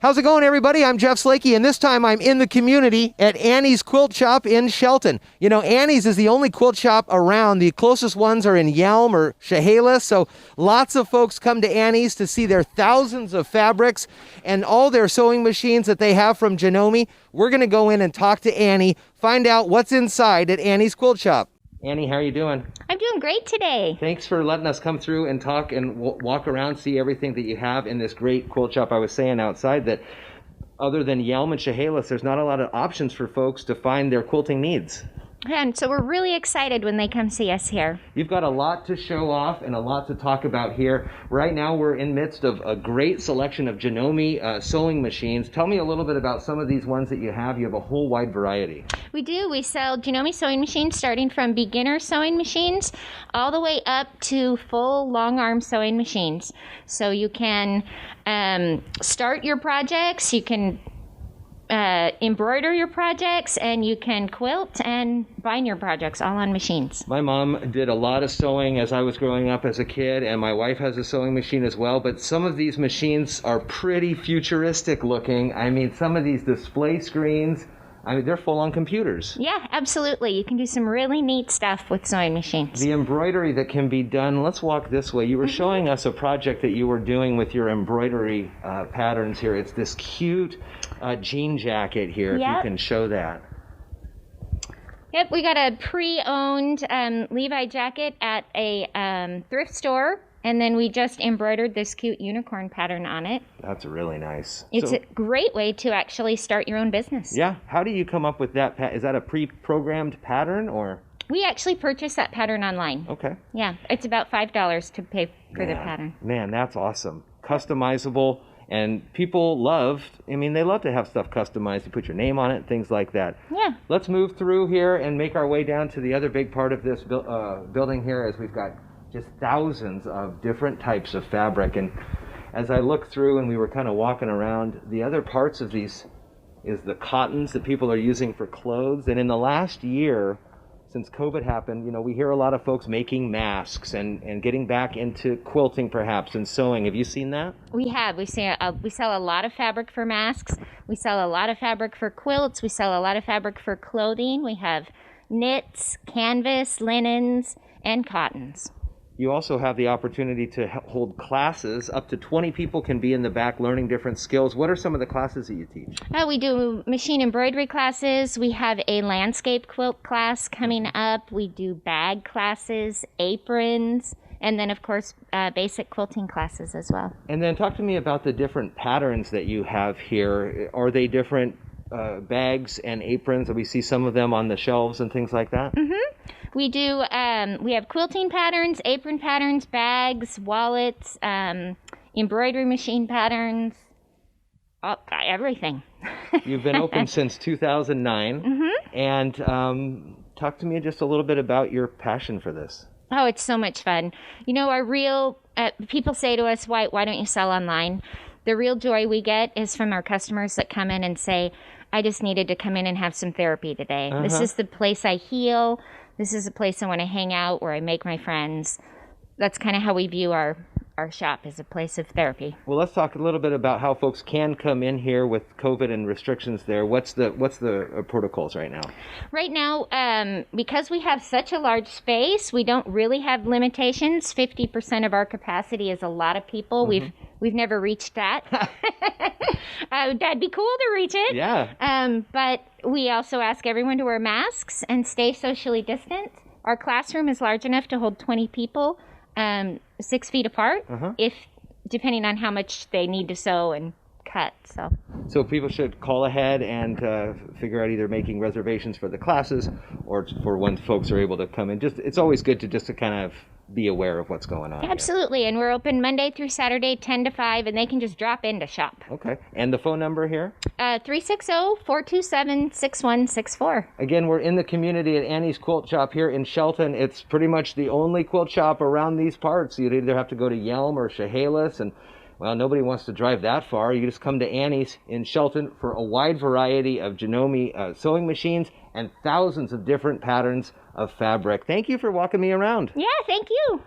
How's it going, everybody? I'm Jeff Slakey, and this time I'm in the community at Annie's Quilt Shop in Shelton. You know, Annie's is the only quilt shop around. The closest ones are in Yelm or Chehalis, so lots of folks come to Annie's to see their thousands of fabrics and all their sewing machines that they have from Janome. We're going to go in and talk to Annie, find out what's inside at Annie's Quilt Shop. Annie, how are you doing? I'm doing great today. Thanks for letting us come through and talk and walk around, see everything that you have in this great quilt shop. I was saying outside that other than Yelm and Chehalis, there's not a lot of options for folks to find their quilting needs. And so we're really excited when they come see us here. You've got a lot to show off and a lot to talk about here. Right now we're in midst of a great selection of Janome sewing machines. Tell me a little bit about some of these ones that you have. You have a whole wide variety. We do. We sell Janome sewing machines starting from beginner sewing machines all the way up to full long arm sewing machines. So you can start your projects, you can embroider your projects, and you can quilt and bind your projects all on machines. My mom did a lot of sewing as I was growing up as a kid, and my wife has a sewing machine as well, but some of these machines are pretty futuristic looking. I mean, some of these display screens, I mean, they're full-on computers. Yeah, absolutely. You can do some really neat stuff with sewing machines. The embroidery that can be done, let's walk this way. You were showing us a project that you were doing with your embroidery patterns here. It's this cute jean jacket here, if you can show that. Yep, we got a pre-owned Levi jacket at a thrift store. And then we just embroidered this cute unicorn pattern on it. That's really nice. It's a great way to actually start your own business. Yeah. How do you come up with that? Is that a pre-programmed pattern or? We actually purchased that pattern online. Okay. Yeah. It's about $5 to pay for the pattern. Man, that's awesome. Customizable. And people they love to have stuff customized. You put your name on it, things like that. Yeah. Let's move through here and make our way down to the other big part of this building here, as we've got just thousands of different types of fabric. And as I look through and we were kind of walking around, the other parts of these is the cottons that people are using for clothes. And in the last year, since COVID happened, you know, we hear a lot of folks making masks and getting back into quilting perhaps and sewing. Have you seen that? We have. We sell a lot of fabric for masks. We sell a lot of fabric for quilts. We sell a lot of fabric for clothing. We have knits, canvas, linens, and cottons. You also have the opportunity to hold classes. Up to 20 people can be in the back learning different skills. What are some of the classes that you teach? We do machine embroidery classes. We have a landscape quilt class coming up. We do bag classes, aprons, and then, of course, basic quilting classes as well. And then talk to me about the different patterns that you have here. Are they different bags and aprons? We see some of them on the shelves and things like that? Mm-hmm. We do, we have quilting patterns, apron patterns, bags, wallets, embroidery machine patterns, everything. You've been open since 2009. Mm-hmm. And talk to me just a little bit about your passion for this. Oh, it's so much fun. You know, people say to us, why don't you sell online? The real joy we get is from our customers that come in and say, I just needed to come in and have some therapy today. Uh-huh. This is the place I heal. This is a place I want to hang out, where I make my friends. That's kind of how we view our shop, as a place of therapy. Well, let's talk a little bit about how folks can come in here with COVID and restrictions there. What's the protocols right now? Right now, because we have such a large space, we don't really have limitations. 50% of our capacity is a lot of people. Mm-hmm. We've never reached that. That'd be cool to reach it. Yeah. But we also ask everyone to wear masks and stay socially distant. Our classroom is large enough to hold 20 people, 6 feet apart, if depending on how much they need to sew and cut. So people should call ahead and figure out either making reservations for the classes or for when folks are able to come in. It's always good to kind of be aware of what's going on. Absolutely. Here. And we're open Monday through Saturday, 10 to 5, and they can just drop in to shop. Okay. And the phone number here? 360-427-6164. Again, we're in the community at Annie's Quilt Shop here in Shelton. It's pretty much the only quilt shop around these parts. You'd either have to go to Yelm or Chehalis, and well, nobody wants to drive that far. You just come to Annie's in Shelton for a wide variety of Janome sewing machines and thousands of different patterns of fabric. Thank you for walking me around. Yeah, thank you.